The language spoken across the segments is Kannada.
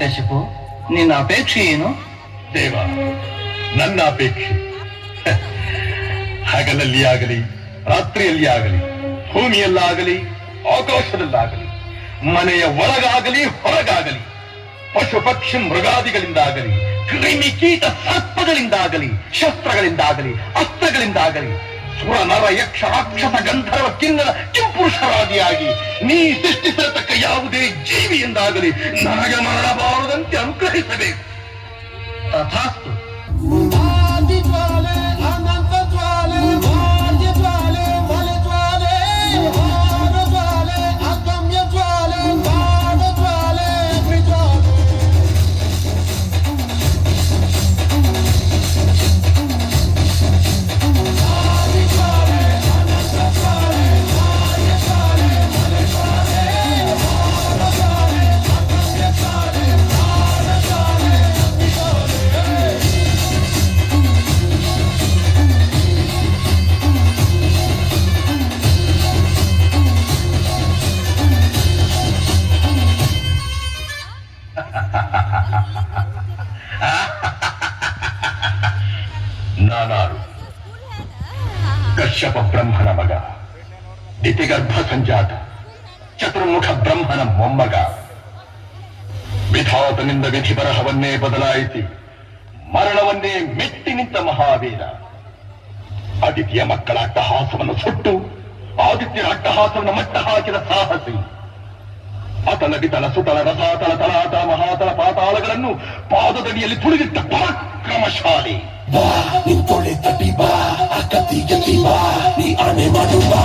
ಹಿರಣ್ಯಕಶಿಪು, ನಿನ್ನ ಅಪೇಕ್ಷೆ ಏನು? ದೇವ, ನನ್ನ ಅಪೇಕ್ಷೆ ಹಗಲಲ್ಲಿ ಆಗಲಿ ರಾತ್ರಿಯಲ್ಲಿ ಆಗಲಿ, ಭೂಮಿಯಲ್ಲಾಗಲಿ ಆಕಾಶದಲ್ಲಾಗಲಿ, ಮನೆಯ ಒಳಗಾಗಲಿ ಹೊರಗಾಗಲಿ, ಪಶು ಪಕ್ಷಿ ಮೃಗಾದಿಗಳಿಂದಾಗಲಿ, ಕ್ರಿಮಿ ಕೀಟ ಸರ್ಪಗಳಿಂದಾಗಲಿ, ಶಸ್ತ್ರಗಳಿಂದಾಗಲಿ, ಅಸ್ತ್ರಗಳಿಂದಾಗಲಿ, ಸುರ ನರ ಯಕ್ಷ ರಾಕ್ಷಸ ಗಂಧರ್ವ ಕಿನ್ನರ ಕಿಂಪುರುಷರಾದಿಯಾಗಿ ನೀ ಸೃಷ್ಟಿಸತಕ್ಕ ಯಾವುದೇ ಜೀವಿಯಿಂದಾಗಲಿ ನನಗೆ ಮರಣಬಾರದಂತೆ ಅನುಗ್ರಹಿಸಬೇಕು. ತಥಾಸ್ತು. ನಾನಾರು ಕಶ್ಯಪ ಬ್ರಹ್ಮನ ಮಗ, ದಿತಿಗರ್ಭ ಸಂಜಾತ, ಚತುರ್ಮುಖ ಬ್ರಹ್ಮನ ಮೊಮ್ಮಗ. ವಿಧಾತನಿಂದ ವಿಧಿ ಬರಹವನ್ನೇ ಬದಲಾಯಿಸಿ ಮರಣವನ್ನೇ ಮೆಟ್ಟಿ ನಿಂತ ಮಹಾವೀರ. ಆದಿತ್ಯ ಮಕ್ಕಳ ಅಟ್ಟಹಾಸವನ್ನು ಸುಟ್ಟು ಆದಿತ್ಯನ ಅಟ್ಟಹಾಸವನ್ನು ಮಟ್ಟ ಹಾಕಿದ ಸಾಹಸಿ. ಅತಲ ಬಿತಲ ಸುತಲ ರಸಾತಲ ತಲಾತ ಮಹಾತಲ ಪಾತಾಳಗಳನ್ನು ಪಾದದಡಿಯಲ್ಲಿ ತುಳಿದಿಟ್ಟ ಪರಾಕ್ರಮಶಾಲಿ. ಬಾ ನಿಂತೊಳೆ ತಟಿ ಬಾ, ಅಕತಿ ಗತಿ ಬಾ, ನೀ ಆನೆ ಮಾಡು ಬಾ.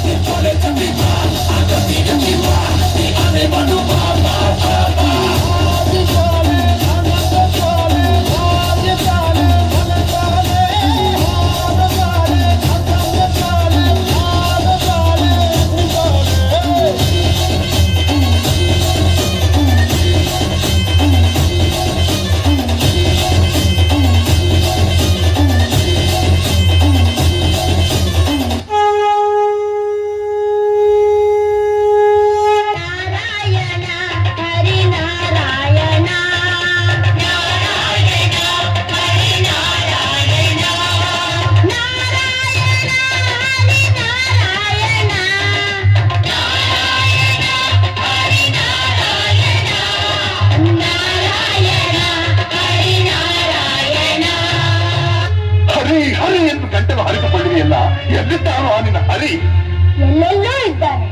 ನಿಂತೊಳೆ ತಟಿ ಬಾ, ಅಕತಿ ಗತಿ ಬಾ, ನೀ ಆನೆ ಮಾಡು ಬಾ. ಹರಿ ಹರಿ ಎಂದು ಗಂಟಲು ಹರಿದುಕೊಳ್ಳುವೆಯಲ್ಲ, ಎಲ್ಲಿದ್ದಾನೋ ನಿನ್ನ ಹರಿ? ಎಲ್ಲೆಲ್ಲೋ ಇದ್ದಾನೆ.